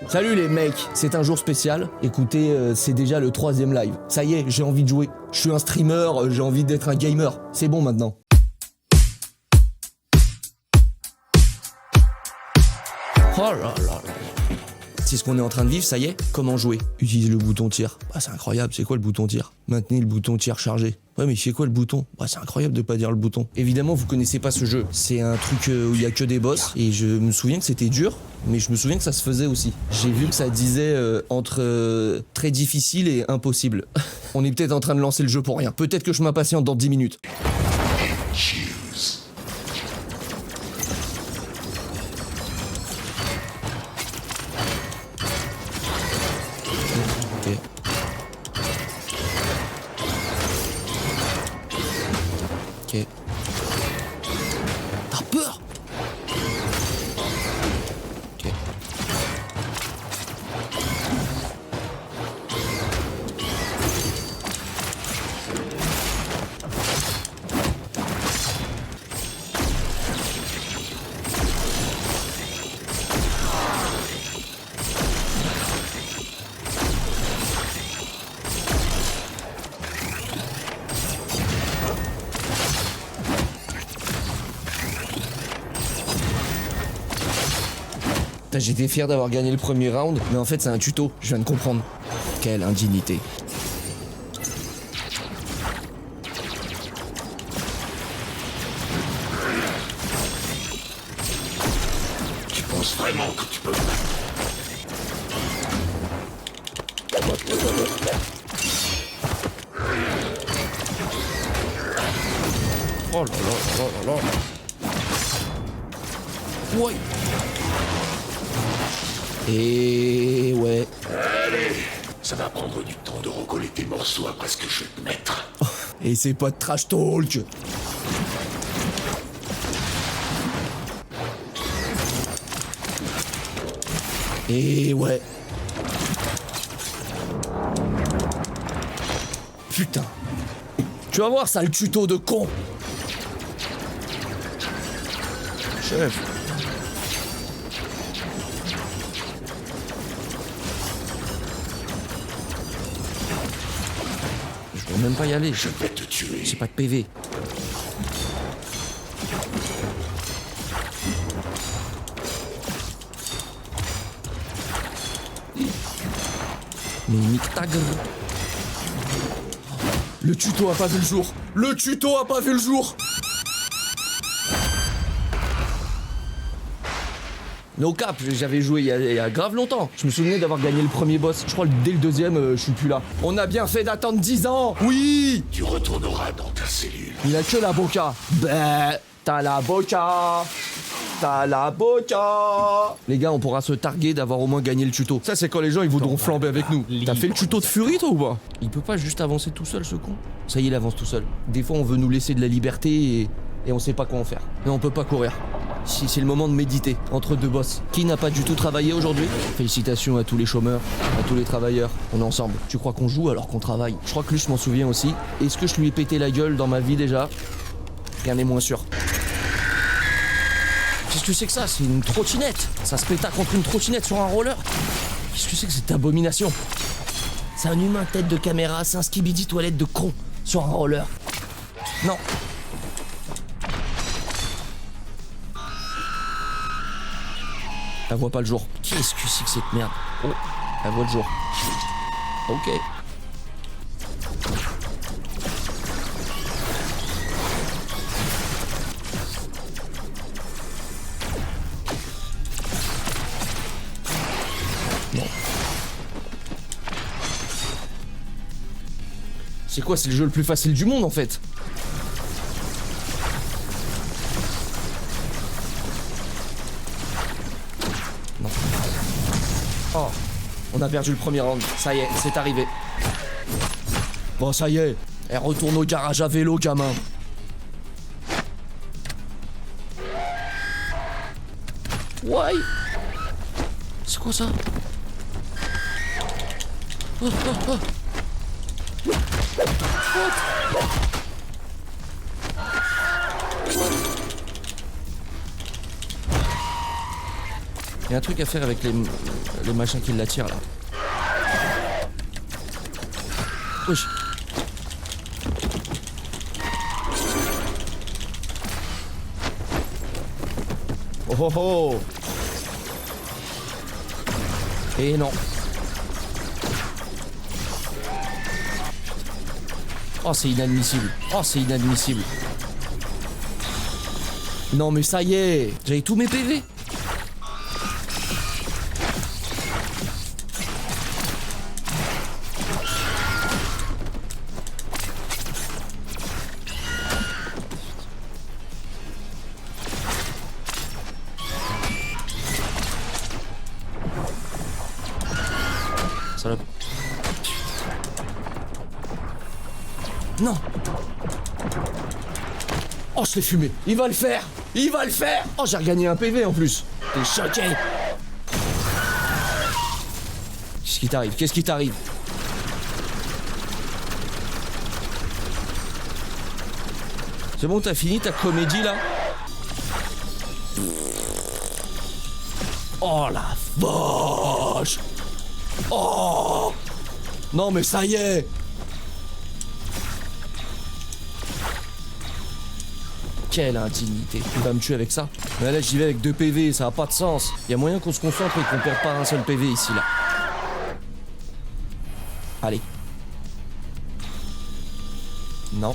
Salut les mecs, c'est un jour spécial. Écoutez, c'est déjà le 3e live. Ça y est, j'ai envie de jouer. Je suis un streamer, j'ai envie d'être un gamer. C'est bon maintenant. Oh là là là. C'est ce qu'on est en train de vivre, ça y est. Comment jouer? Utilise le bouton tir. Bah c'est incroyable, c'est quoi le bouton tir? Maintenez le bouton tir chargé. Ouais mais il fait quoi le bouton? Bah c'est incroyable de pas dire le bouton. Évidemment vous connaissez pas ce jeu. C'est un truc où il y a que des boss. Et je me souviens que c'était dur, mais je me souviens que ça se faisait aussi. J'ai vu que ça disait entre très difficile et impossible. On est peut-être en train de lancer le jeu pour rien. Peut-être que je m'impatiente dans 10 minutes. Ok. Ok. T'as peur? Ok. J'étais fier d'avoir gagné le premier round, mais en fait c'est un tuto, je viens de comprendre. Quelle indignité. Tu penses vraiment que tu peux... Oh là là là là là. Ouais. Et ouais. Allez, ça va prendre du temps de recoller tes morceaux après ce que je vais te mettre. Oh, et c'est pas de trash talk. Et ouais. Putain. Tu vas voir ça, le tuto de con. Chef. Je peux même pas y aller. Je vais te tuer. J'ai pas de PV. Mais nique ta gueule. Le tuto a pas vu le jour. Le tuto a pas vu le jour. No cap, j'avais joué il y a grave longtemps. Je me souvenais d'avoir gagné le premier boss. Je crois que dès le deuxième, je suis plus là. On a bien fait d'attendre 10 ans. Oui. Tu retourneras dans ta cellule. Il a que la boca. Bah, t'as la boca. T'as la boca. Les gars, on pourra se targuer d'avoir au moins gagné le tuto. Ça, c'est quand les gens ils voudront flamber avec nous. T'as fait le tuto de Fury, toi, ou pas? Il peut pas juste avancer tout seul, ce con. Ça y est, il avance tout seul. Des fois, on veut nous laisser de la liberté et on sait pas quoi en faire. Mais on peut pas courir. Si c'est le moment de méditer entre deux boss. Qui n'a pas du tout travaillé aujourd'hui? Félicitations à tous les chômeurs, à tous les travailleurs. On est ensemble. Tu crois qu'on joue alors qu'on travaille? Je crois que lui, je m'en souviens aussi. Est-ce que je lui ai pété la gueule dans ma vie déjà? Rien n'est moins sûr. Qu'est-ce que c'est que ça? C'est une trottinette. Ça se péta contre une trottinette sur un roller. Qu'est-ce que c'est que cette abomination? C'est un humain tête de caméra, c'est un skibidi toilette de con sur un roller. Non. Elle voit pas le jour. Qu'est-ce que c'est que cette merde? Oh, elle voit le jour. Ok. Non. C'est quoi? C'est le jeu le plus facile du monde en fait. Oh, on a perdu le premier round. Ça y est, c'est arrivé. Bon, ça y est. Elle retourne au garage à vélo, gamin. Ouais. C'est quoi ça? Oh, oh, oh. Il y a un truc à faire avec les machins qui l'attirent là. Wesh. Oh oh oh. Et non. Oh c'est inadmissible. Oh c'est inadmissible. Non mais ça y est. J'avais tous mes PV. Salope. Non. Oh, je l'ai fumé. Il va le faire. Il va le faire. Oh, j'ai regagné un PV en plus. T'es choqué. Qu'est-ce qui t'arrive? Qu'est-ce qui t'arrive? C'est bon, t'as fini ta comédie là? Oh la vache! Oh! Non mais ça y est! Quelle indignité! Il va me tuer avec ça? Mais là j'y vais avec 2 PV, ça a pas de sens. Il y a moyen qu'on se concentre et qu'on perde pas un seul PV ici là. Allez. Non.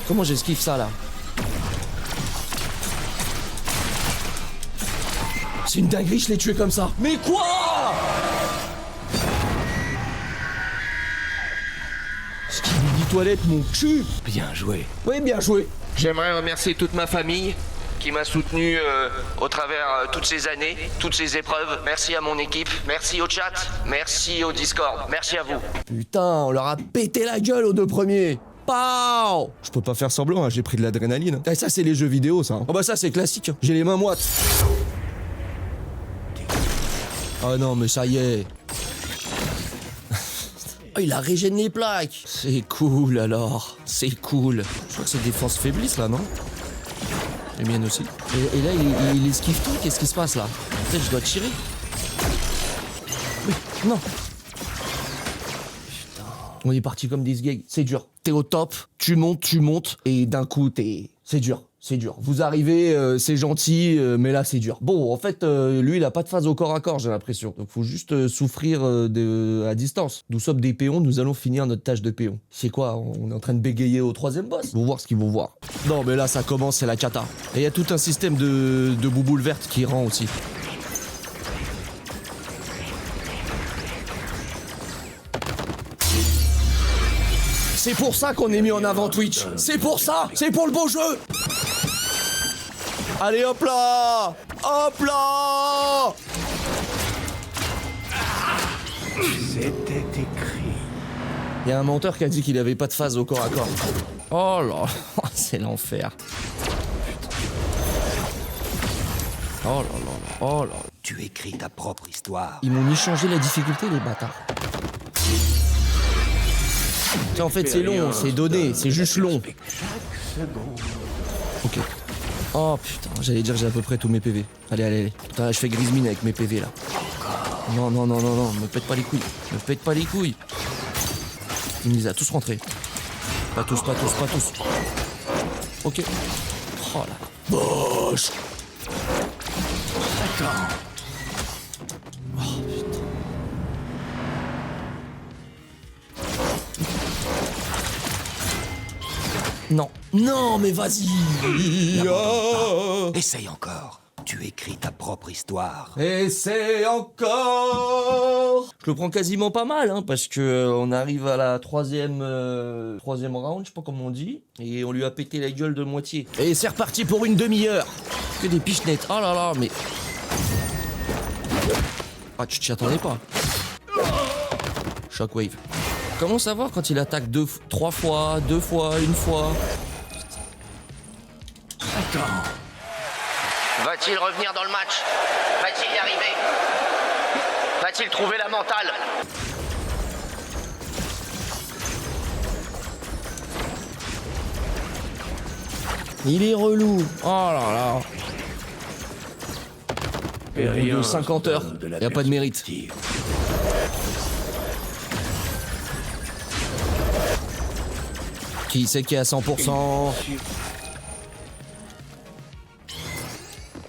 Comment j'esquive ça là? C'est une dinguerie, je l'ai tué comme ça. Mais quoi? Skibidi toilette, mon cul. Bien joué. Oui, bien joué. J'aimerais remercier toute ma famille qui m'a soutenu au travers toutes ces années, toutes ces épreuves. Merci à mon équipe, merci au chat, merci au Discord, merci à vous. Putain, on leur a pété la gueule aux 2 premiers. Pow! Je peux pas faire semblant, hein, j'ai pris de l'adrénaline. Et ça, c'est les jeux vidéo, ça. Oh bah ça, c'est classique. J'ai les mains moites. Oh non, mais ça y est. Oh, il a régéné les plaques. C'est cool, alors. C'est cool. Je crois que ces défenses faiblissent, là, non? Les miennes aussi. Et là, il esquive tout. Qu'est-ce qui se passe, là? Peut-être je dois tirer. Oui, non. On est parti comme des gays, c'est dur. T'es au top, tu montes, et d'un coup, c'est dur, c'est dur. Vous arrivez, c'est gentil, mais là, c'est dur. Bon, en fait, lui, il a pas de phase au corps à corps, j'ai l'impression. Donc, faut juste souffrir à distance. Nous sommes des péons, nous allons finir notre tâche de péon. C'est quoi? On est en train de bégayer au 3e boss. Ils vont voir ce qu'ils vont voir. Non, mais là, ça commence, c'est la cata. Et il y a tout un système de bouboule verte qui rend aussi. C'est pour ça qu'on est mis en avant Twitch. C'est pour ça. C'est pour le beau jeu. Allez, hop là. Hop là. C'était écrit. Il y a un menteur qui a dit qu'il avait pas de phase au corps à corps. Oh là, c'est l'enfer. Oh là là là. Oh là. Tu écris ta propre histoire. Ils m'ont mis changer la difficulté, les bâtards. En fait, c'est long, c'est donné, c'est juste long. Ok. Oh putain, j'allais dire j'ai à peu près tous mes PV. Allez, allez, allez. Putain, je fais grise mine avec mes PV là. Non, non, non, non, non, me pète pas les couilles. Me pète pas les couilles. Il me les a tous rentrés. Pas tous, pas tous, pas tous. Ok. Oh la boche. Attends. Non. Non, mais vas-y. Essaye encore. Tu écris ta propre histoire. Et c'est encore. Je le prends quasiment pas mal, hein, parce que on arrive à la troisième round, je sais pas comment on dit, et on lui a pété la gueule de moitié. Et c'est reparti pour une demi-heure. Que des pichenettes. Oh là là, mais. Ah, tu t'y attendais pas. Shockwave. Comment savoir quand il attaque 3 fois, 2 fois, 1 fois? Attends. Va-t-il revenir dans le match? Va-t-il y arriver? Va-t-il trouver la mentale? Il est relou. Oh là là. Et De 50 heures, y a pas de mérite. Qui c'est qui est à 100%?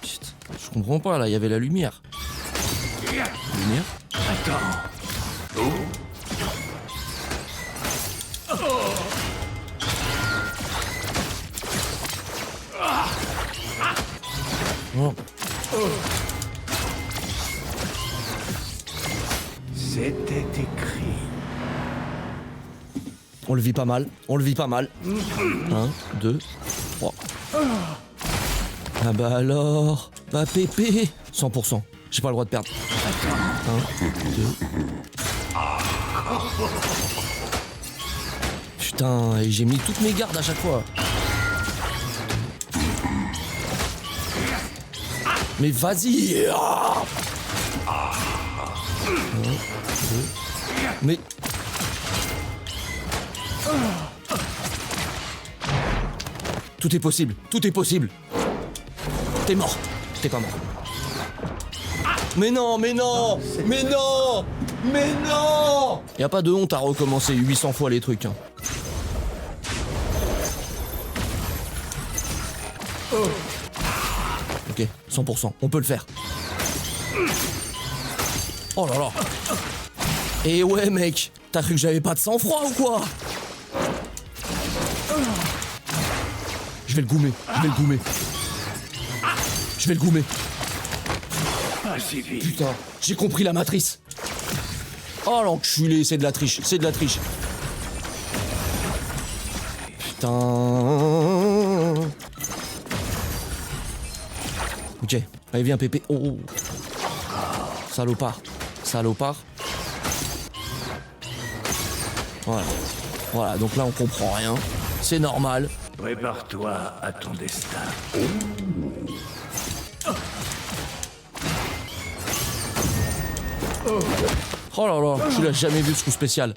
Putain, je comprends pas là, il y avait la lumière. Lumière? Oh. C'était écrit. On le vit pas mal, on le vit pas mal. 1, 2, 3. Ah bah alors, bah Pépé, 100%. J'ai pas le droit de perdre. 1, 2. Putain, et j'ai mis toutes mes gardes à chaque fois. Mais vas-y. 1, 2. Mais... Tout est possible, tout est possible. T'es mort, t'es pas mort. Mais non, mais non, mais non, mais non. Y a pas de honte à recommencer 800 fois les trucs. Hein. Ok, 100%, on peut le faire. Oh là là. Et ouais mec, t'as cru que j'avais pas de sang-froid ou quoi? Je vais le goumer, je vais le goumer. Je vais le goumer. Putain, j'ai compris la matrice. Oh l'enculé, c'est de la triche, c'est de la triche. Putain. Ok, allez viens Pépé. Oh. Salopard, salopard. Voilà. Voilà, donc là on comprend rien. C'est normal. Prépare-toi à ton destin. Oh là là, tu l'as jamais vu ce coup spécial.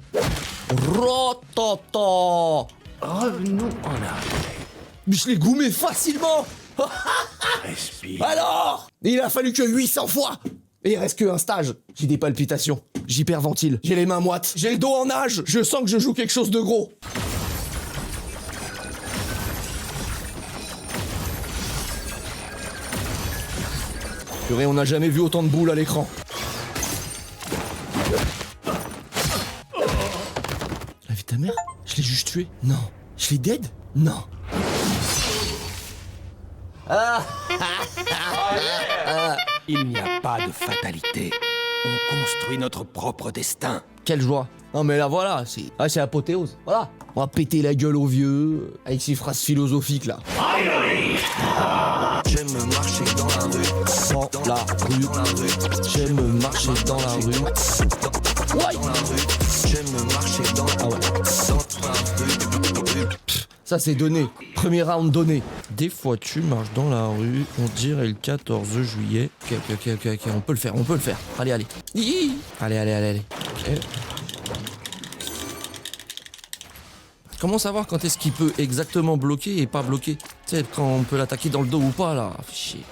Rotata. Revenons en arrière. Mais je l'ai goumé facilement. Respire. Alors, il a fallu que 800 fois. Et il reste que un stage. J'ai des palpitations, j'hyperventile, j'ai les mains moites, j'ai le dos en nage, je sens que je joue quelque chose de gros. Purée, on n'a jamais vu autant de boules à l'écran. La vie de ta mère? Je l'ai juste tué? Non. Je l'ai dead? Non. Il n'y a pas de fatalité. On construit notre propre destin. Quelle joie. Non mais là voilà, c'est apothéose. Voilà. On va péter la gueule aux vieux avec ces phrases philosophiques là. J'aime marcher dans la rue. Dans la rue. J'aime marcher dans la rue. Ouais. J'aime marcher dans la rue. Ça c'est donné. Premier round donné. Des fois tu marches dans la rue, on dirait le 14 juillet. Ok, on peut le faire, on peut le faire. Allez. Allez. Ok. Comment savoir quand est-ce qu'il peut exactement bloquer et pas bloquer? Tu sais, quand on peut l'attaquer dans le dos ou pas, là. Chier.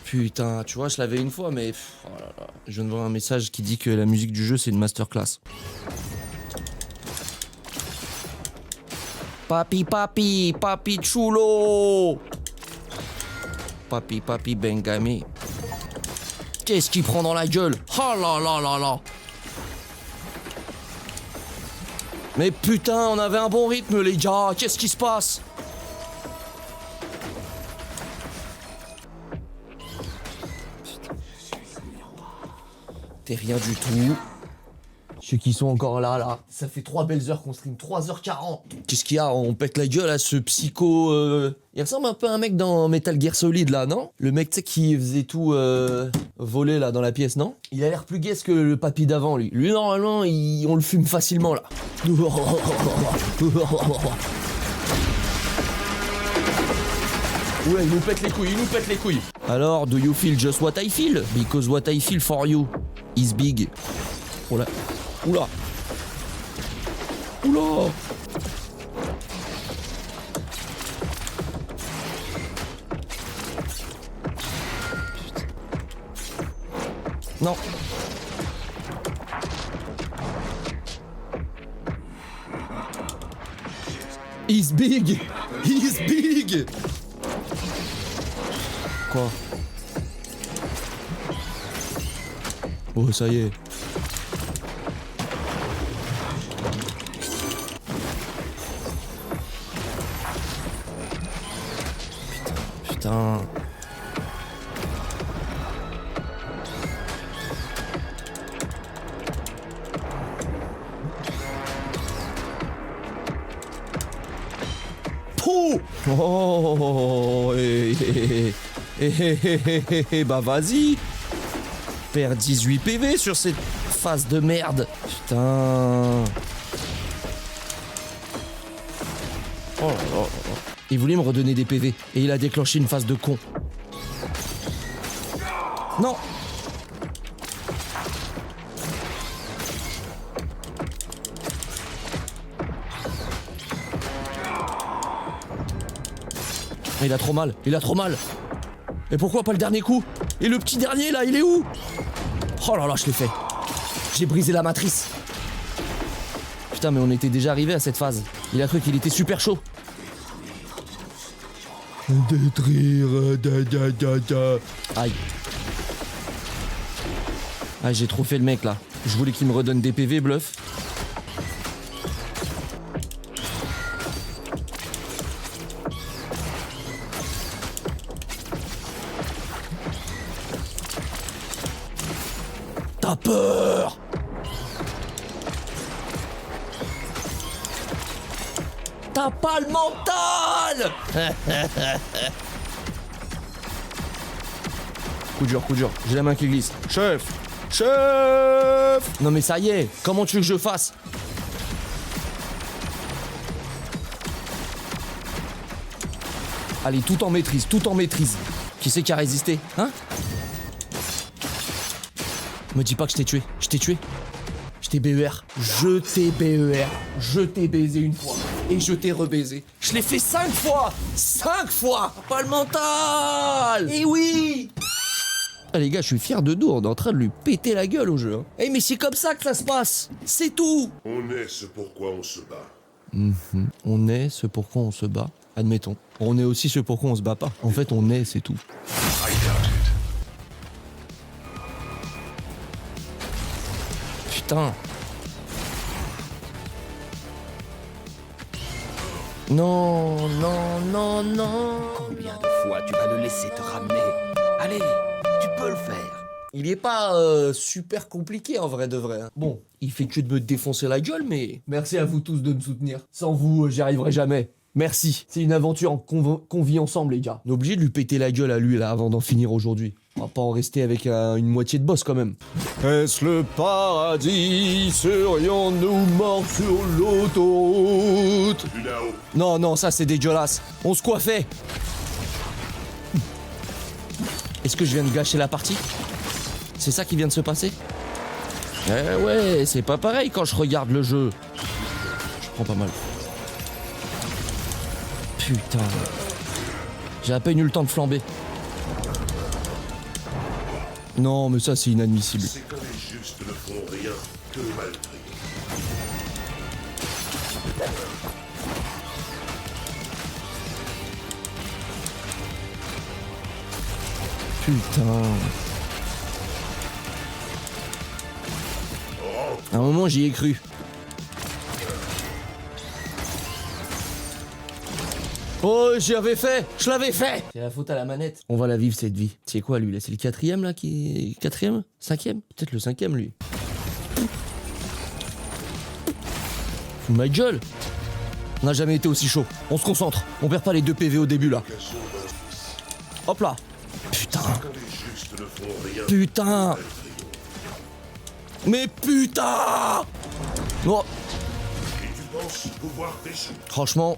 Putain, tu vois, je l'avais une fois, mais... Oh là là. Je viens de voir un message qui dit que la musique du jeu, c'est une masterclass. Papi chulo. Papi Bengami. Qu'est-ce qu'il prend dans la gueule? Oh là là. Mais putain, on avait un bon rythme les gars, qu'est-ce qui se passe? T'es rien du tout. Ceux qui sont encore là. Ça fait 3 belles heures qu'on stream, 3h40. Qu'est-ce qu'il y a? On pète la gueule à ce psycho... Il ressemble un peu à un mec dans Metal Gear Solid là, non? Le mec, tu sais, qui faisait tout voler là dans la pièce, non? Il a l'air plus gaze que le papy d'avant, lui. Lui, normalement, on le fume facilement là. Ouais, il nous pète les couilles, il nous pète les couilles. Alors, do you feel just what I feel? Because what I feel for you is big. Oh là. Oula. Oula. Non. He's big. He's big. Quoi? Oh, ça y est. Putain. Pouh! Oh, bah vas-y. Perds 18 PV sur cette phase de merde. Putain. Oh là là là. Il voulait me redonner des PV et il a déclenché une phase de con. Non. Il a trop mal, il a trop mal. Et pourquoi pas le dernier coup? Et le petit dernier là, il est où? Oh là là, je l'ai fait. J'ai brisé la matrice. Putain, mais on était déjà arrivé à cette phase. Il a cru qu'il était super chaud. Détruire. Aïe. Ah, j'ai trop fait le mec là. Je voulais qu'il me redonne des PV, bluff. T'as peur? T'as pas le mental. Coup dur, j'ai la main qui glisse. Chef. Non mais ça y est, comment tu veux que je fasse? Allez, tout en maîtrise. Qui c'est qui a résisté, hein? Me dis pas que je t'ai tué. Je t'ai BER. Je t'ai baisé une fois. Et je t'ai rebaisé. Je l'ai fait 5 fois. 5 fois. Pas le mental. Eh oui. Ah les gars, je suis fier de nous. On est en train de lui péter la gueule au jeu. Hein. Eh mais c'est comme ça que ça se passe. C'est tout. On est ce pourquoi on se bat. On est ce pourquoi on se bat. Admettons. On est aussi ce pourquoi on se bat pas. En fait, on est, c'est tout. I doubt it. Putain. Non. Combien de fois tu vas le laisser te ramener? Allez, tu peux le faire. Il est pas super compliqué en vrai de vrai. Hein. Bon, il fait que de me défoncer la gueule, mais merci à vous tous de me soutenir. Sans vous, j'y arriverai jamais. Merci. C'est une aventure qu'on vit ensemble, les gars. On est obligé de lui péter la gueule à lui là avant d'en finir aujourd'hui. On va pas en rester avec une moitié de boss quand même. Est-ce le paradis? Serions-nous morts sur l'autoroute? Du là-haut. Non, ça c'est dégueulasse. On se coiffait. Est-ce que je viens de gâcher la partie? C'est ça qui vient de se passer? Eh ouais, c'est pas pareil quand je regarde le jeu. Je prends pas mal. Putain. J'ai à peine eu le temps de flamber. Non, mais ça c'est inadmissible. C'est quand les justes ne font rien que mal pris. Putain. À un moment j'y ai cru. Oh, j'y avais fait. Je l'avais fait. C'est la faute à la manette. On va la vivre cette vie. C'est quoi lui là? C'est le 4ème là qui est... 4ème? 5ème? Peut-être le 5ème lui. Fous ma gueule. On n'a jamais été aussi chaud. On se concentre. On perd pas les 2 PV au début là. Hop là. Putain. Quand les justes ne font rien Putain. que mal pris. Mais putain. Oh. Et tu penses pouvoir déjouer? Franchement,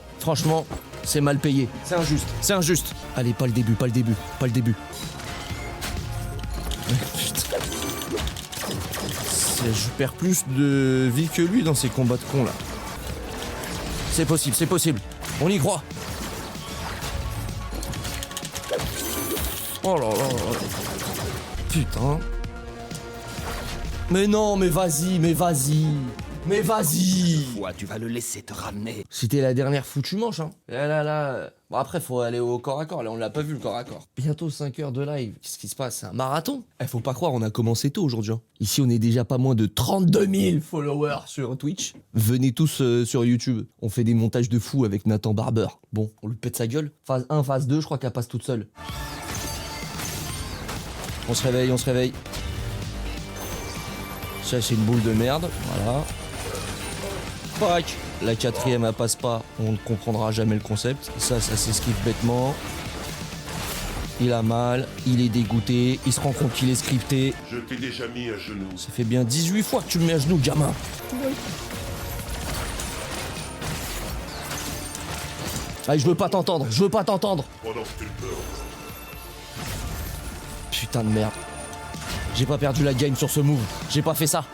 C'est mal payé. C'est injuste. C'est injuste. Allez, pas le début, pas le début, pas le début. Putain. Je perds plus de vie que lui dans ces combats de cons là. C'est possible, c'est possible. On y croit. Oh là là là. Putain. Mais non, mais vas-y, mais vas-y. Mais vas-y. Toi, tu vas le laisser te ramener. C'était la dernière foutue manche, hein. Là. Bon, après, faut aller au corps à corps. Là, on l'a pas vu, le corps à corps. Bientôt 5 heures de live. Qu'est-ce qui se passe? C'est un marathon. Faut pas croire, on a commencé tôt aujourd'hui. Hein. Ici, on est déjà pas moins de 32 000 followers sur Twitch. Venez tous sur YouTube. On fait des montages de fou avec Nathan Barber. Bon, on lui pète sa gueule. Phase 1, phase 2, je crois qu'elle passe toute seule. On se réveille, on se réveille. Ça, c'est une boule de merde. Voilà. Pack. La quatrième, elle passe pas. On ne comprendra jamais le concept. Ça s'esquive bêtement. Il a mal. Il est dégoûté. Il se rend compte qu'il est scripté. Je t'ai déjà mis à genoux. Ça fait bien 18 fois que tu me mets à genoux, gamin. Allez, je veux pas t'entendre. Je veux pas t'entendre. Pendant que tu le peux. Putain de merde. J'ai pas perdu la game sur ce move. J'ai pas fait ça.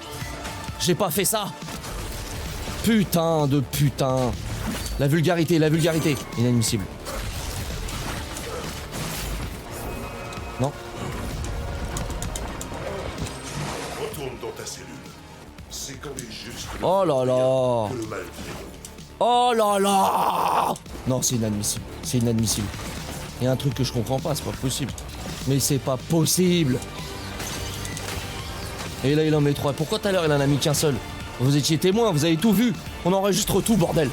J'ai pas fait ça. Putain de putain. La vulgarité, la vulgarité. Inadmissible. Non. Retourne dans ta cellule. C'est quand les justes... Oh là là. que le mal fait. Oh là là. Non, c'est inadmissible. C'est inadmissible. Il y a un truc que je comprends pas, c'est pas possible. Mais c'est pas possible. Et là, il en met 3. Pourquoi tout à l'heure, il en a mis qu'un seul? Vous étiez témoin, vous avez tout vu. On enregistre tout, bordel.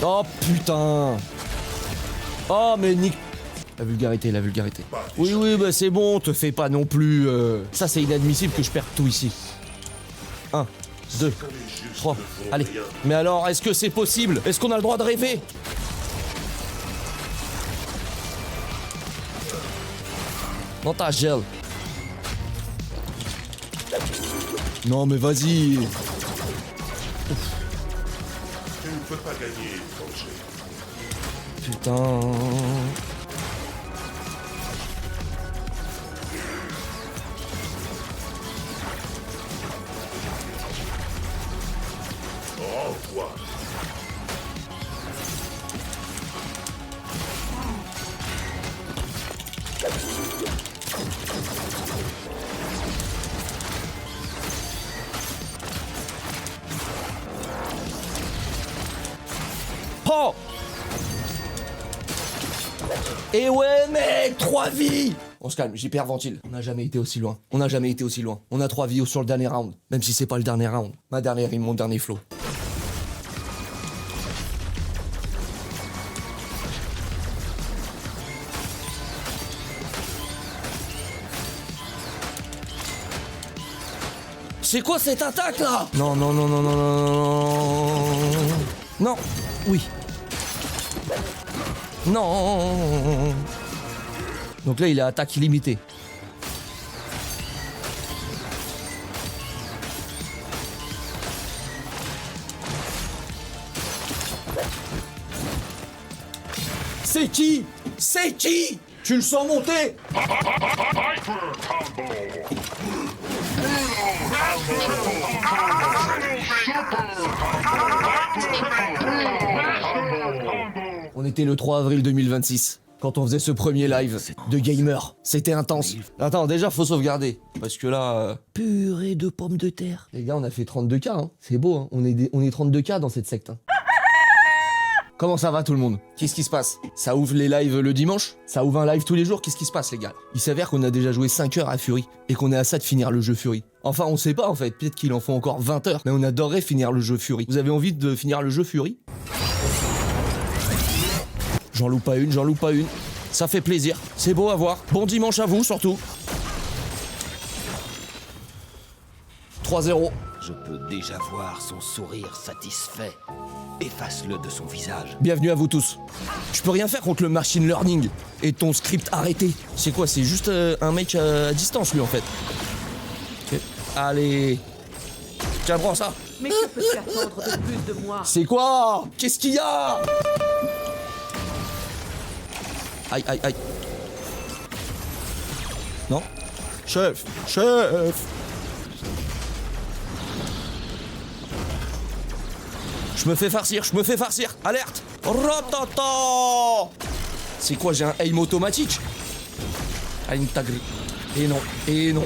Oh putain. Oh mais nique. La vulgarité, la vulgarité. Oui, bah c'est bon, te fais pas non plus... Ça, c'est inadmissible que je perde tout ici. 1, 2, 3, allez. Mais alors, est-ce que c'est possible? Est-ce qu'on a le droit de rêver? Dans ta gel. Non mais vas-y. Tu ne peux pas gagner, Danger. Putain. Rends-toi. Oh. Et ouais mec, 3 vies. On se calme, j'hyperventile. On n'a jamais été aussi loin. On n'a jamais été aussi loin. On a 3 vies sur le dernier round. Même si c'est pas le dernier round. Ma dernière rime, mon dernier flow. C'est quoi cette attaque là? Non, non, non, non, non, non, non. Non. Oui. Non. Donc là, il est à attaque illimitée. C'est qui? C'est qui? Tu le sens monter? On était le 3 avril 2026, quand on faisait ce premier live de gamer. C'était intense. Attends, déjà, faut sauvegarder. Parce que là... Purée de pommes de terre. Les gars, on a fait 32K, hein. C'est beau, hein. On est 32K dans cette secte, hein. Comment ça va tout le monde? Qu'est-ce qui se passe? Ça ouvre les lives le dimanche? Ça ouvre un live tous les jours? Qu'est-ce qui se passe les gars? Il s'avère qu'on a déjà joué 5 heures à Fury et qu'on est à ça de finir le jeu Fury. Enfin on sait pas en fait, peut-être qu'il en faut encore 20 heures, mais on adorerait finir le jeu Fury. Vous avez envie de finir le jeu Fury? J'en loupe pas une, j'en loupe pas une. Ça fait plaisir, c'est beau à voir. Bon dimanche à vous surtout. 3-0. Je peux déjà voir son sourire satisfait. efface-le de son visage. Bienvenue à vous tous. Je peux rien faire contre le machine learning et ton script arrêté. C'est quoi? C'est juste un mec à distance lui en fait. Ok. Allez. Tiens, prends ça. Mais que peux-tu attendre de plus de moi? C'est quoi? Qu'est-ce qu'il y a? Aïe, aïe, aïe. Non. Chef. Chef. Je me fais farcir, je me fais farcir. Alerte. Ratata. C'est quoi? J'ai un aim automatique? Ah, une tagre. Et non, et non.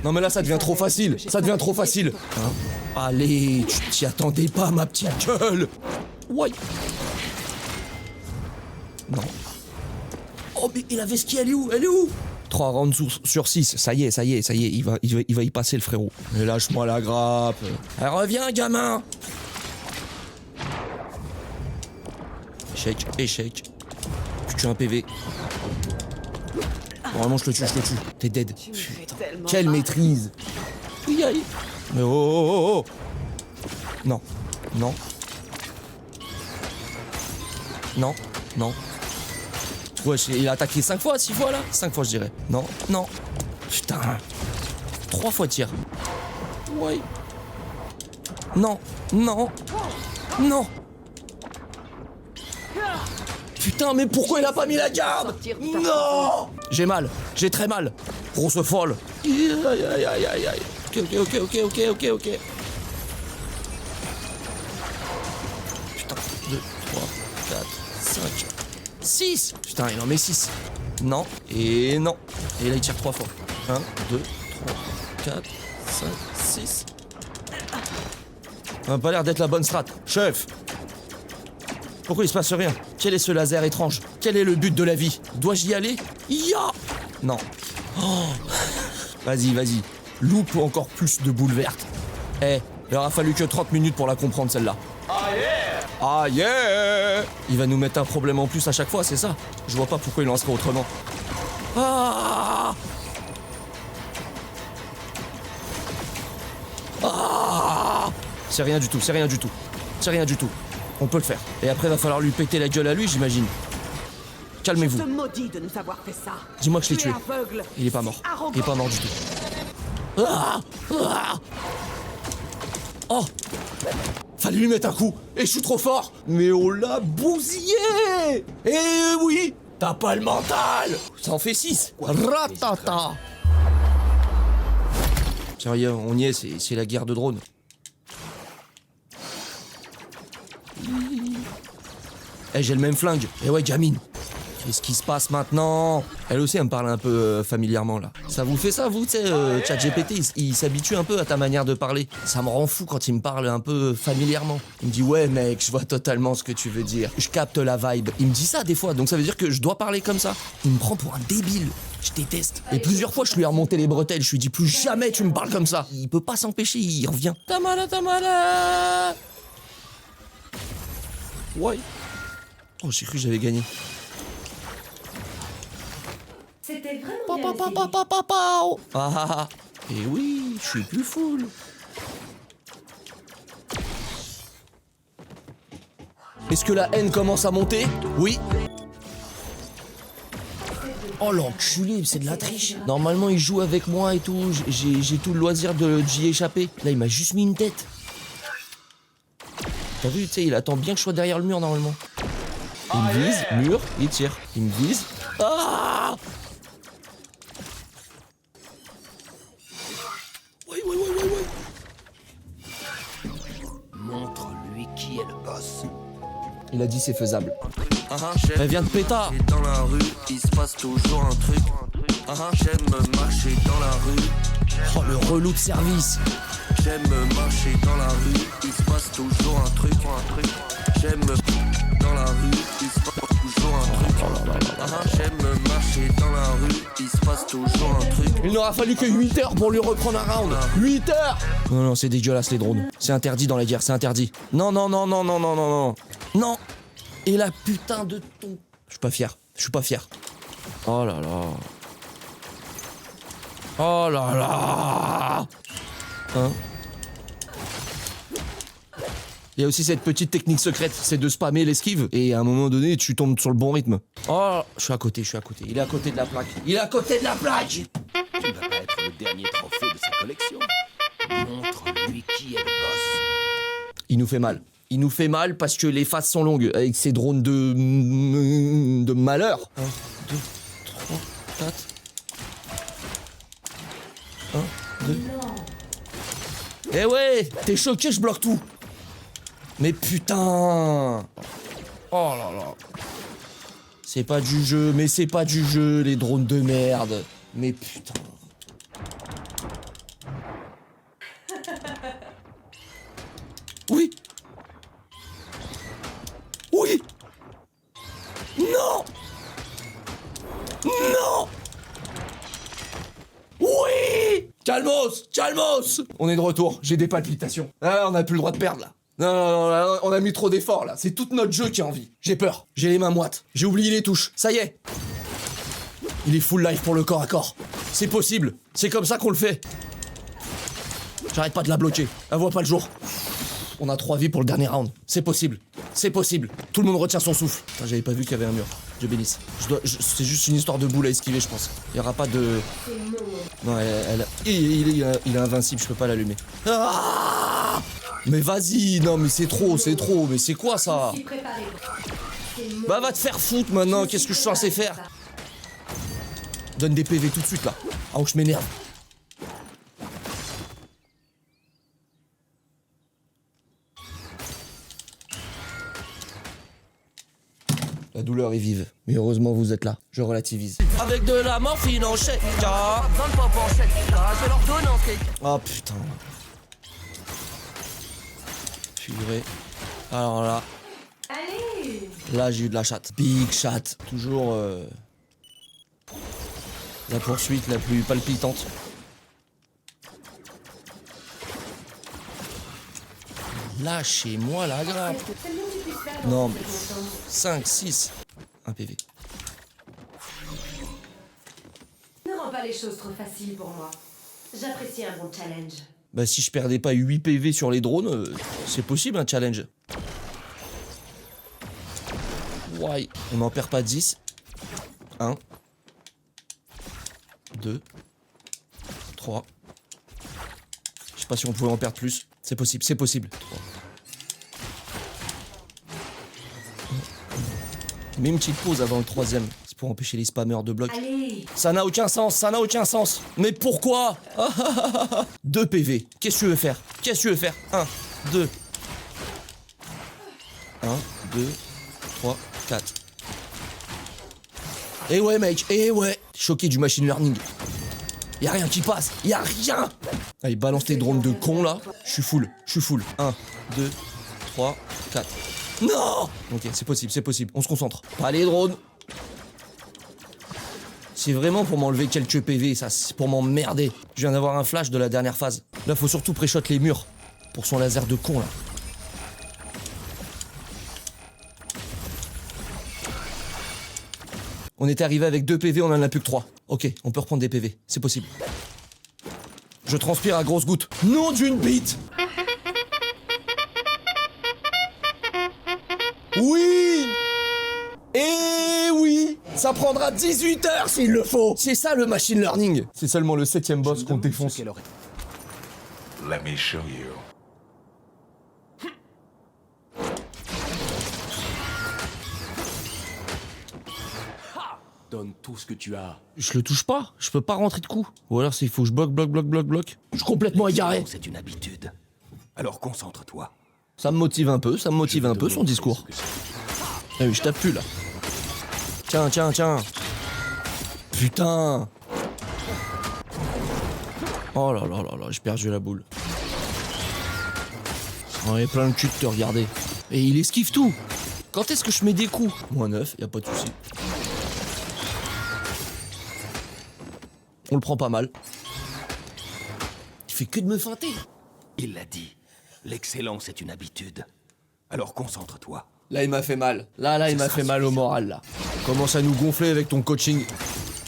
Non mais là ça devient trop facile. Ça devient trop facile. Hein? Allez, tu t'y attendais pas ma petite gueule. Ouais. Non. Oh mais et la vesquille elle est où? Elle est où? 3 rounds sur 6, ça y est, il va y passer le frérot. Mais lâche-moi la grappe. Reviens gamin. Échec, échec. Tu tues un PV. Normalement je le tue. T'es dead. Tu me fais tellement Quelle mal. maîtrise. Aïe aïe. Mais oh. Non. Non. Non. Non. Ouais, il a attaqué 5 fois, 6 fois là. 5 fois je dirais. Non. Non. Putain. 3 fois tir. Ouais. Non. Non. Non. Putain, mais pourquoi il a pas mis la garde? Non. J'ai mal. J'ai très mal. Grosse folle. Aïe aïe aïe aïe aïe. Ok. Putain. 2, 3, 4, 5, 6. Putain, il en met 6. Non. Et non. Et là, il tire 3 fois. 1, 2, 3, 4, 5, 6. Ça n'a pas l'air d'être la bonne strat. Chef. Pourquoi il se passe rien? Quel est ce laser étrange? Quel est le but de la vie? Dois-je y aller? Ya! Non. Oh. Vas-y. Loupe encore plus de boules vertes. Il aura fallu que 30 minutes pour la comprendre celle-là. Ah yeah! Il va nous mettre un problème en plus à chaque fois, c'est ça? Je vois pas pourquoi il lancerait autrement. Ah! C'est rien du tout. On peut le faire. Et après, va falloir lui péter la gueule à lui, j'imagine. Je Calmez-vous. te maudis de nous avoir fait ça. Dis-moi que je l'ai Tu es tué. aveugle. Il est pas mort. C'est arrogant. Il est pas mort du tout. Oh! Fallait lui mettre un coup. Et je suis trop fort. Mais on l'a bousillé. Eh oui! T'as pas le mental. Ça en fait 6. Ratata. Sérieux, on y est, c'est la guerre de drones. J'ai le même flingue. Ouais, gamine. Qu'est-ce qui se passe maintenant? Elle aussi, elle me parle un peu familièrement, là. Ça vous fait ça, vous, tu sais, ChatGPT, il s'habitue un peu à ta manière de parler. Ça me rend fou quand il me parle un peu familièrement. Il me dit, ouais, mec, je vois totalement ce que tu veux dire. Je capte la vibe. Il me dit ça, des fois, donc ça veut dire que je dois parler comme ça. Il me prend pour un débile. Je déteste. Et plusieurs fois, je lui ai remonté les bretelles. Je lui ai dit, plus jamais tu me parles comme ça. Il peut pas s'empêcher, il revient. Tamala. Ouais. Oh, j'ai cru que j'avais gagné. C'était vraiment bien essayé. Et oui, je suis plus full. Est-ce que la haine commence à monter? Oui. Oh l'enculé, c'est de la triche. Normalement, il joue avec moi et tout. J'ai tout le loisir d'y échapper. Là, il m'a juste mis une tête. T'as vu, tu sais, il attend bien que je sois derrière le mur normalement. Il me vise, mur, il tire. Il me vise. Ah! Ouais. Montre-lui qui est le boss. Il a dit c'est faisable. J'aime Elle vient de pétard. marcher dans la rue, il se passe toujours un truc. J'aime marcher dans la rue, Oh le relou de service. j'aime marcher dans la rue, il se passe toujours un truc. J'aime dans la rue, il se passe toujours un truc. J'aime marcher dans la rue, il se passe toujours un truc. Il n'aura fallu que 8 heures pour lui reprendre un round. 8 heures. Non, c'est dégueulasse les drones. C'est interdit dans la guerre, c'est interdit. Non. Non. Et la putain de ton... Je suis pas fier. Oh là là. Hein? Il y a aussi cette petite technique secrète, c'est de spammer l'esquive, et à un moment donné, tu tombes sur le bon rythme. Oh, je suis à côté. Il est à côté de la plaque. Il est à côté de la plaque. Tu ne vas pas être le dernier trophée de sa collection. Montre-lui qui est le boss. Il nous fait mal. Il nous fait mal parce que les phases sont longues, avec ces drones de malheur. 1, 2, 3, 4... 1, 2... Eh ouais, t'es choqué, je bloque tout. Mais putain. Oh là là. C'est pas du jeu, mais c'est pas du jeu, les drones de merde. Mais putain. Oui. Oui. Non. Non. Oui. Calmos. On est de retour, j'ai des palpitations. Ah, on a plus le droit de perdre là. Non, là, on a mis trop d'efforts là. C'est tout notre jeu qui a envie. J'ai peur, j'ai les mains moites. J'ai oublié les touches. Ça y est. Il est full life pour le corps à corps. C'est possible. C'est comme ça qu'on le fait. J'arrête pas de la bloquer. Elle voit pas le jour. On a 3 vies pour le dernier round. C'est possible. Tout le monde retient son souffle. Putain, j'avais pas vu qu'il y avait un mur. Dieu bénisse. C'est juste une histoire de boule à esquiver, je pense. Il y aura pas de... Non, il est invincible, je peux pas l'allumer. Ah, mais vas-y, non mais c'est trop. Mais c'est quoi ça? Bah va te faire foutre maintenant, qu'est-ce que je suis censé faire? Donne des PV tout de suite là. Ah oh, je m'énerve. La douleur est vive, mais heureusement vous êtes là, je relativise. Avec de la morphine en chèque. Oh putain. Purée. Alors là. Là j'ai eu de la chatte. Big chat. Toujours la poursuite la plus palpitante. Lâchez-moi la grappe. Non mais 5, 6. 1 PV. Ne rends pas les choses trop faciles pour moi. J'apprécie un bon challenge. Bah si je perdais pas 8 PV sur les drones, c'est possible un challenge. Ouais. On n'en perd pas 10. 1. 2. 3. Je sais pas si on pouvait en perdre plus. C'est possible. 3. Mets une petite pause avant le 3ème. C'est pour empêcher les spammers de bloc. Allez. Ça n'a aucun sens. Mais pourquoi? 2 PV. Qu'est-ce que tu veux faire? 1, 2. 1, 2, 3, 4. Eh ouais mec, choqué du machine learning. Y'a rien qui passe, y'a rien. Allez, balance tes drones de con là. Je suis full. 1, 2, 3, 4. Non. Ok, c'est possible, on se concentre. Pas les drones. C'est vraiment pour m'enlever quelques PV, ça, c'est pour m'emmerder. Je viens d'avoir un flash de la dernière phase. Là, faut surtout pré-shot les murs. Pour son laser de con là. On était arrivé avec 2 PV, on en a plus que 3. Ok, on peut reprendre des PV, c'est possible. Je transpire à grosses gouttes. Nom d'une bite. Oui. Et oui. Ça prendra 18 heures s'il le faut. C'est ça le machine learning. C'est seulement le 7ème boss qu'on défonce. Let me show you. Donne tout ce que tu as. Je le touche pas, je peux pas rentrer de coup. Ou alors il faut que je bloque. Je suis complètement égaré. C'est une habitude. Alors concentre-toi. Ça me motive un peu, son discours. Ah oui, je tape plus là. Tiens. Putain. Oh là, j'ai perdu la boule. On est plein le cul de te regarder. Et il esquive tout. Quand est-ce que je mets des coups? Moins 9, y a pas de souci. On le prend pas mal. Il fait que de me feinter. Il l'a dit. L'excellence est une habitude. Alors concentre-toi. Là, il m'a fait mal. Là, il m'a fait mal au moral, là. Commence à nous gonfler avec ton coaching.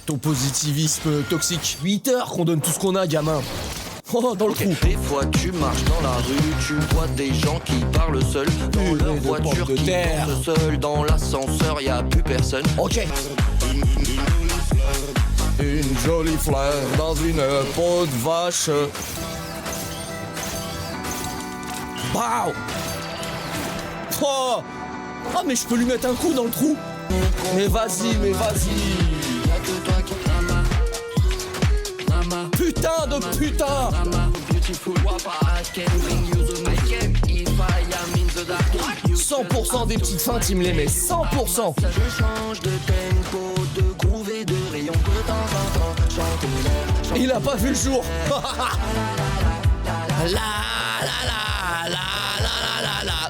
Ton positivisme toxique. 8 heures qu'on donne tout ce qu'on a, gamin. Oh, dans le trou. Des fois tu marches dans la rue, tu vois des gens qui parlent seuls dans Purée leur de voiture, pommes de qui terre. dansent seuls dans l'ascenseur, y a plus personne. Ok. Une jolie fleur dans une peau de vache. Waouh. Oh. Ah, mais je peux lui mettre un coup dans le trou. Mais vas-y, mais vas-y. Y'a que toi qui mama, Putain de putain. beautiful wapa, I can bring you the mic if I am in the dark. 100% des petites feintes, il me les met. 100%. Je change de tempo, de groove et de rayon de temps en temps. Chante l'air, Il a pas vu le jour. La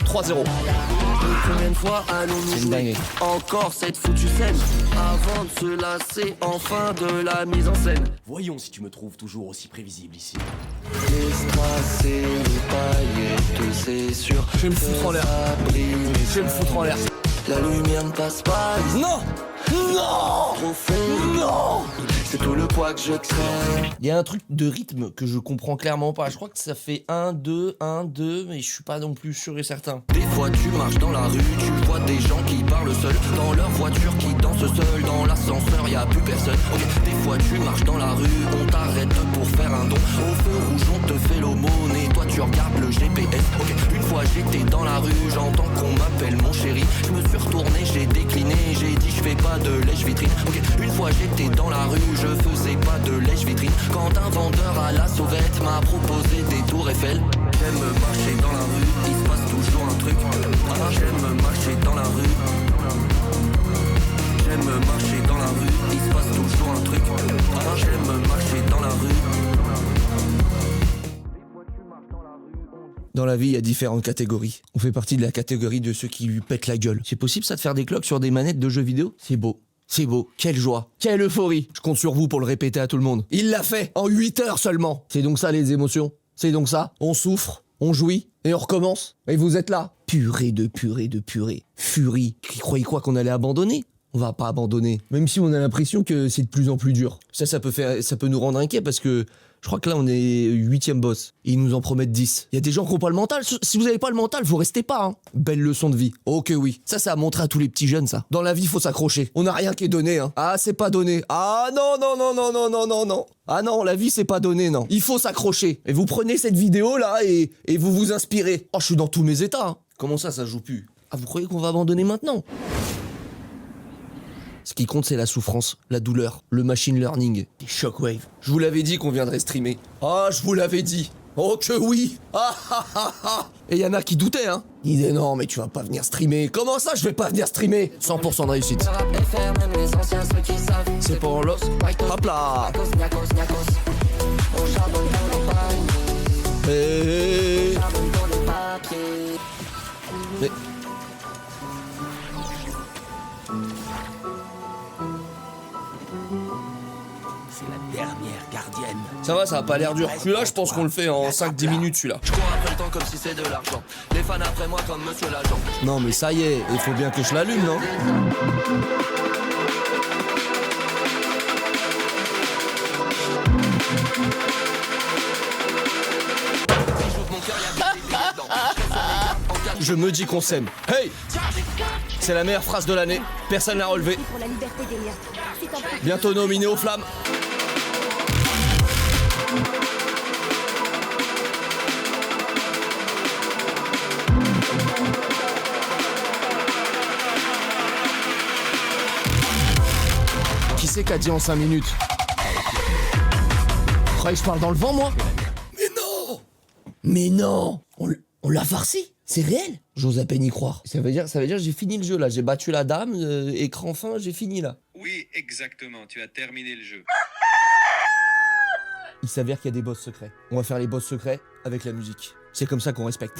3-0. combien de fois allons-nous C'est une jouer dinguerie. encore cette foutue scène avant de se lasser enfin de la mise en scène. Voyons si tu me trouves toujours aussi prévisible ici. Les strass et les paillettes, c'est sûr. Je vais me foutre en l'air. Je vais me foutre en l'air. La lumière ne passe pas, Non. Non. trop fond. Non. C'est tout le poids que je crée. Il y a un truc de rythme que je comprends clairement pas. Je crois que ça fait 1, 2, 1, 2, mais je suis pas non plus sûr et certain. Des fois tu marches dans la rue, tu vois des gens qui parlent seuls dans leur voiture, qui dansent seuls dans l'ascenseur, y a plus personne. Ok, des fois tu marches dans la rue, on t'arrête pour faire un don. Au feu rouge on te fait l'aumône et toi tu regardes le GPS. Ok, une fois j'étais dans la rue, j'entends qu'on m'appelle mon chéri. Je me suis retourné, j'ai décliné, j'ai dit je fais pas de lèche-vitrine. Ok, une fois j'étais dans la rue, je faisais pas de lèche-vitrine. Quand un vendeur à la sauvette m'a proposé des tours Eiffel. J'aime marcher dans la rue, il se passe toujours un truc. Ah, j'aime marcher dans la rue. J'aime marcher dans la rue, il se passe toujours un truc. Ah, j'aime marcher dans la rue. Dans la vie, il y a différentes catégories. On fait partie de la catégorie de ceux qui lui pètent la gueule. C'est possible ça de faire des cloques sur des manettes de jeux vidéo? C'est beau. C'est beau. Quelle joie. Quelle euphorie. Je compte sur vous pour le répéter à tout le monde. Il l'a fait en 8 heures seulement. C'est donc ça les émotions. C'est donc ça. On souffre, on jouit et on recommence. Et vous êtes là. Purée de purée de purée. Furie. Ils croyaient quoi qu'on allait abandonner? On va pas abandonner. Même si on a l'impression que c'est de plus en plus dur. Ça peut nous rendre inquiets parce que je crois que là, on est 8e boss. Et ils nous en promettent 10. Il y a des gens qui n'ont pas le mental. Si vous n'avez pas le mental, vous restez pas. Hein. Belle leçon de vie. Ok, oui. Ça a montré à tous les petits jeunes, ça. Dans la vie, il faut s'accrocher. On n'a rien qui est donné. Hein. Ah, c'est pas donné. Ah, non, non, non, non, non, non, non, non. Ah non, la vie, c'est pas donné, non. Il faut s'accrocher. Et vous prenez cette vidéo-là et vous vous inspirez. Oh, je suis dans tous mes états. Hein. Comment ça joue plus? Ah, vous croyez qu'on va abandonner maintenant? Ce qui compte, c'est la souffrance, la douleur, le machine learning, les shockwaves. Je vous l'avais dit qu'on viendrait streamer. Ah, je vous l'avais dit. Oh que oui. Ah ah ah ah. Et y en a qui doutaient, hein. Ils disaient non, mais tu vas pas venir streamer. Comment ça, je vais pas venir streamer? 100% de réussite. C'est pour l'os. Hop là. Hey. Mais... C'est la dernière gardienne. Ça va, ça a pas l'air dur. Celui-là, je pense qu'on le fait en 5-10 minutes, celui-là. Je cours après le temps comme si c'est de l'argent. Les fans après moi comme monsieur l'agent. Non, mais ça y est, il faut bien que je l'allume, non? Je me dis qu'on s'aime. Hey! C'est la meilleure phrase de l'année. Personne l'a relevé. Pour la liberté des liens. C'est un peu... Bientôt nominé aux flammes. Qui c'est qu'a dit en 5 minutes? Croyez que je parle dans le vent, moi? Mais non! Mais non! On l'a farci? C'est réel? J'ose à peine y croire. Ça veut dire que j'ai fini le jeu là. J'ai battu la dame, écran fin, j'ai fini là. Oui, exactement. Tu as terminé le jeu. Il s'avère qu'il y a des boss secrets. On va faire les boss secrets avec la musique. C'est comme ça qu'on respecte.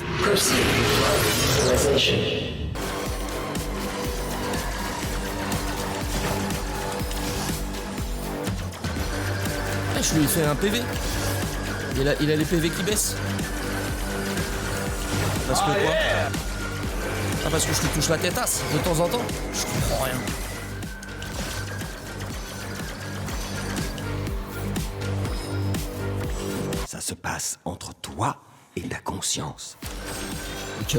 Ah, je lui ai fait un PV. Il a les PV qui baissent. Parce que quoi? Ah, parce que je te touche la têtasse de temps en temps? Je comprends rien. Ça se passe entre toi et ta conscience. Ok.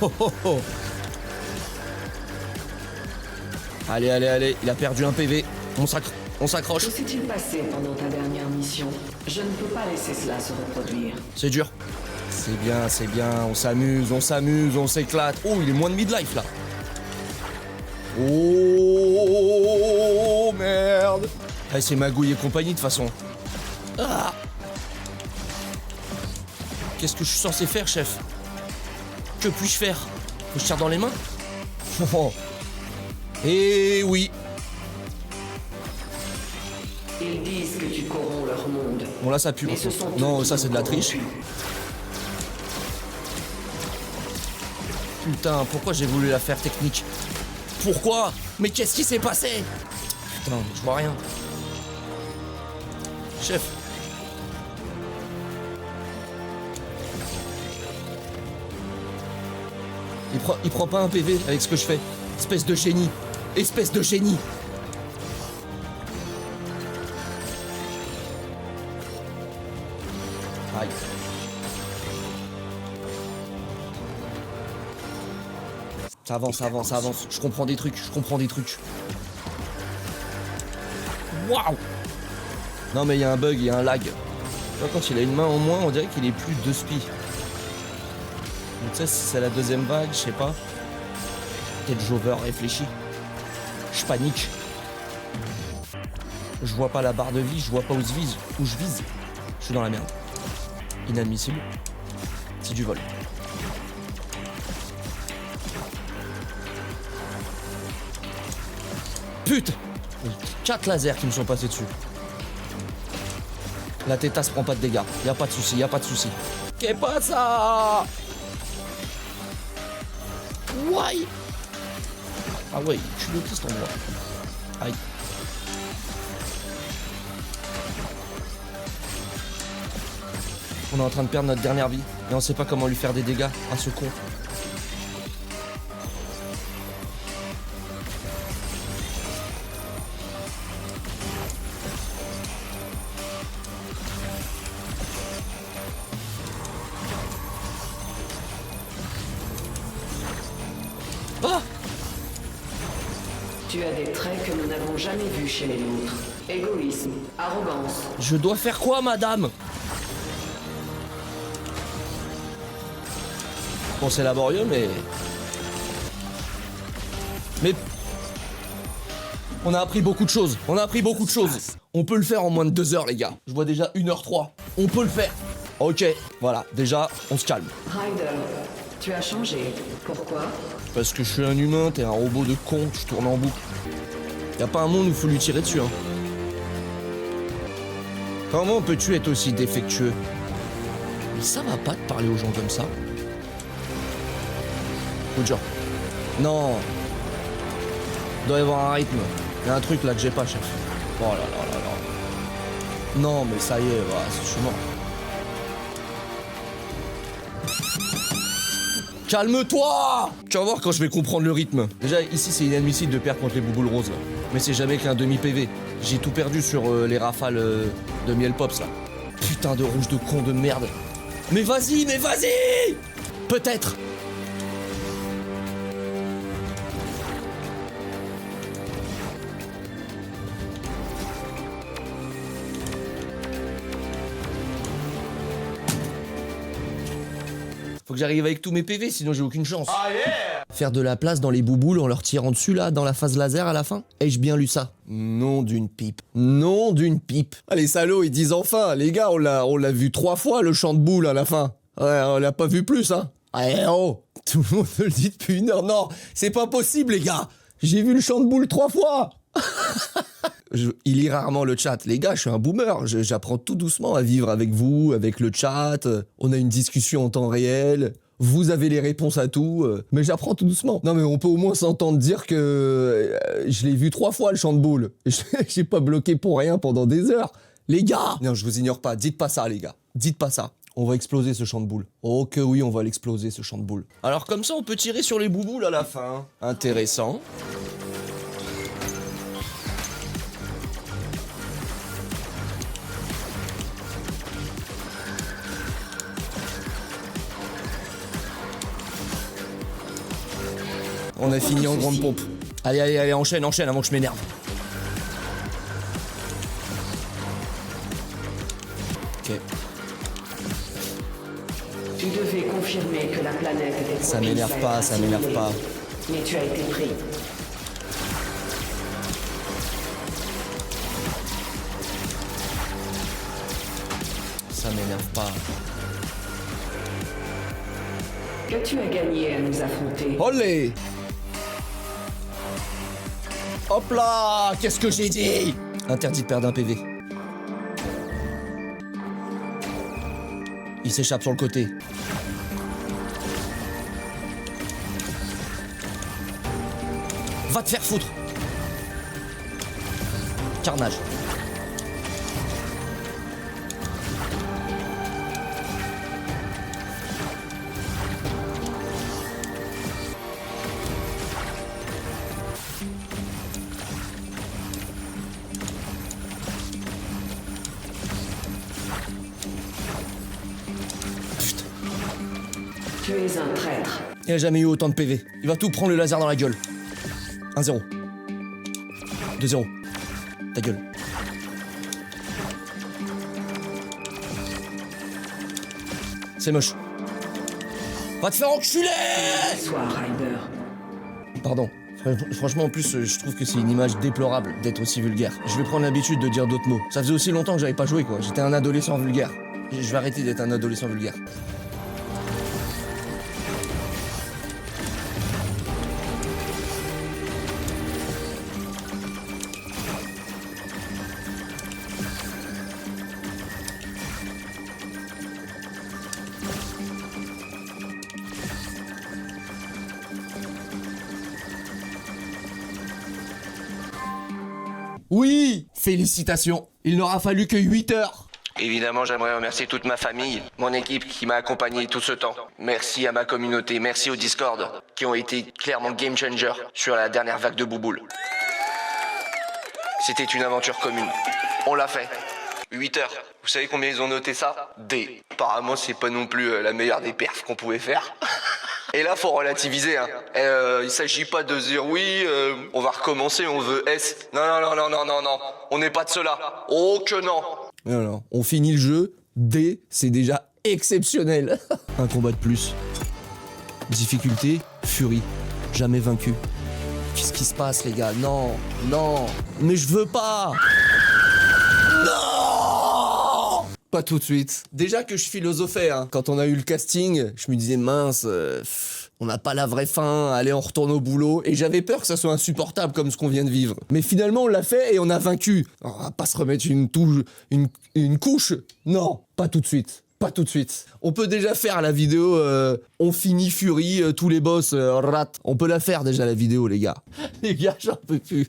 Oh, oh, oh. Allez, il a perdu un PV. On s'accroche. Que s'est-il passé pendant ta dernière mission? Je ne peux pas laisser cela se reproduire. C'est dur. C'est bien, on s'amuse, on s'éclate. Oh, il est moins de midlife là. Oh merde. Ah, c'est Magouille et compagnie de toute façon. Ah. Qu'est-ce que je suis censé faire, chef? Que puis-je faire? Faut que je tire dans les mains? Oh. Et oui. Ils disent que tu corromps leur monde. Bon là ça pue. Mais ce sont Non, eux ça qui c'est de la nous triche. corrompent. Putain, pourquoi j'ai voulu la faire technique? Pourquoi? Mais qu'est-ce qui s'est passé? Putain, je vois rien. Chef. Il prend pas un PV avec ce que je fais. Espèce de génie. Espèce de génie. Aïe. Ça avance. Je comprends des trucs. Waouh. Non mais il y a un bug, il y a un lag. Tu vois, quand il a une main en moins, on dirait qu'il est plus 2 spi. Donc tu sais, si c'est la deuxième vague, je sais pas. Peut-être j'over réfléchis. Je panique. Je vois pas la barre de vie, je vois pas où je vise. Je suis dans la merde. Inadmissible. C'est du vol. Putain! 4 lasers qui me sont passés dessus. La tétasse prend pas de dégâts. Y a pas de souci. Qu'est pas ça? Ouais. Ah ouais, je suis bloqué cet endroit. Aïe. On est en train de perdre notre dernière vie et on sait pas comment lui faire des dégâts à ce con. Ah! Tu as des traits que nous n'avons jamais vus chez les nôtres. Égoïsme, arrogance. Je dois faire quoi, madame? Bon, c'est laborieux, mais... On a appris beaucoup de choses. On peut le faire en moins de 2 heures, les gars. Je vois déjà 1h03. On peut le faire. Ok, voilà. Déjà, on se calme. Ryder, tu as changé. Pourquoi? Parce que je suis un humain, t'es un robot de con, je tourne en boucle. Y a pas un monde où il faut lui tirer dessus, hein. Comment peux-tu être aussi défectueux? Mais ça va pas de parler aux gens comme ça. Good job. Non. Il doit y avoir un rythme. Il y a un truc là que j'ai pas, chef. Oh là là là là. Non, mais ça y est, voilà, je suis mort. Calme-toi! Tu vas voir quand je vais comprendre le rythme. Déjà, ici, c'est inadmissible de perdre contre les bouboules roses, là. Mais c'est jamais qu'un demi-PV. J'ai tout perdu sur les rafales de miel pops, là. Putain de rouge de con de merde. Mais vas-y! Peut-être! Faut que j'arrive avec tous mes PV, sinon j'ai aucune chance. Ah yeah! Faire de la place dans les bouboules en leur tirant dessus, là, dans la phase laser à la fin? Ai-je bien lu ça? Nom d'une pipe. Ah, les salauds, ils disent enfin, les gars, on l'a vu 3 fois, le champ de boules à la fin. Ouais, on l'a pas vu plus, hein. Eh oh! Tout le monde me le dit depuis 1 heure. Non, c'est pas possible, les gars. J'ai vu le champ de boules 3 fois. Il lit rarement le chat. Les gars, je suis un boomer. J'apprends tout doucement à vivre avec vous, avec le chat. On a une discussion en temps réel. Vous avez les réponses à tout. Mais j'apprends tout doucement. Non, mais on peut au moins s'entendre dire que je l'ai vu 3 fois, le champ de boules. J'ai pas bloqué pour rien pendant des heures. Les gars! Non, je vous ignore pas. Dites pas ça, les gars. Dites pas ça. On va exploser ce champ de boules. Oh que oui, on va l'exploser, ce champ de boules. Alors comme ça, on peut tirer sur les bouboules à la fin. Intéressant. On a fini en grande pompe. Allez, allez, allez, enchaîne, enchaîne avant que je m'énerve. Ok. Tu devais confirmer que la planète était Ça propice m'énerve à pas, être ça m'énerve assimilée. pas. Mais tu as été pris. Ça m'énerve pas. Que tu as gagné à nous affronter. Olé! Hop là! Qu'est-ce que j'ai dit? Interdit de perdre un PV. Il s'échappe sur le côté. Va te faire foutre! Carnage. Tu es un traître. Il a jamais eu autant de PV. Il va tout prendre le laser dans la gueule. 1-0. 2-0. Ta gueule. C'est moche. Va te faire enculer! Sois Ryder. Pardon. Franchement, en plus, je trouve que c'est une image déplorable d'être aussi vulgaire. Je vais prendre l'habitude de dire d'autres mots. Ça faisait aussi longtemps que j'avais pas joué, quoi. J'étais un adolescent vulgaire. Je vais arrêter d'être un adolescent vulgaire. Oui! Félicitations! Il n'aura fallu que 8 heures! Évidemment, j'aimerais remercier toute ma famille, mon équipe qui m'a accompagné tout ce temps. Merci à ma communauté, merci au Discord, qui ont été clairement game changer sur la dernière vague de Bouboule. C'était une aventure commune. On l'a fait. 8 heures. Vous savez combien ils ont noté ça? D. Apparemment, c'est pas non plus la meilleure des perfs qu'on pouvait faire. Et là, faut relativiser, hein. Il s'agit pas de dire oui, on va recommencer, on veut S. Non, non, non, non, non, non, non. On n'est pas de cela. Oh que non. Non, non, on finit le jeu. D, c'est déjà exceptionnel. Un combat de plus. Difficulté, furie. Jamais vaincu. Qu'est-ce qui se passe, les gars? Non, non, mais je veux pas. Non! Pas tout de suite. Déjà que je philosophais, hein. Quand on a eu le casting, je me disais mince, on n'a pas la vraie fin, allez on retourne au boulot, et j'avais peur que ça soit insupportable comme ce qu'on vient de vivre. Mais finalement on l'a fait et on a vaincu. On va pas se remettre une couche. Non, pas tout de suite. Pas tout de suite. On peut déjà faire la vidéo on finit Fury, tous les boss, rat. On peut la faire déjà la vidéo les gars. Les gars, j'en peux plus.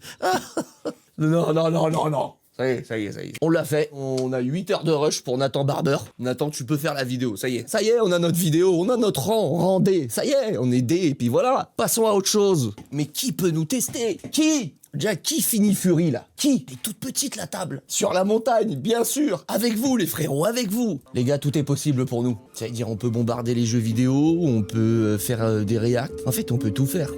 Non, non, non, non, non. Ça y est, ça y est, ça y est. On l'a fait. On a 8 heures de rush pour Nathan Barber. Nathan, tu peux faire la vidéo. Ça y est. Ça y est, on a notre vidéo. On a notre rang D. Ça y est, on est D. Et puis voilà. Passons à autre chose. Mais qui peut nous tester? Qui? Déjà, qui finit Fury, là? Qui? Elle est toute petite, la table. Sur la montagne, bien sûr. Avec vous, les frérots, avec vous. Les gars, tout est possible pour nous. C'est-à-dire, on peut bombarder les jeux vidéo, on peut faire des reacts. En fait, on peut tout faire.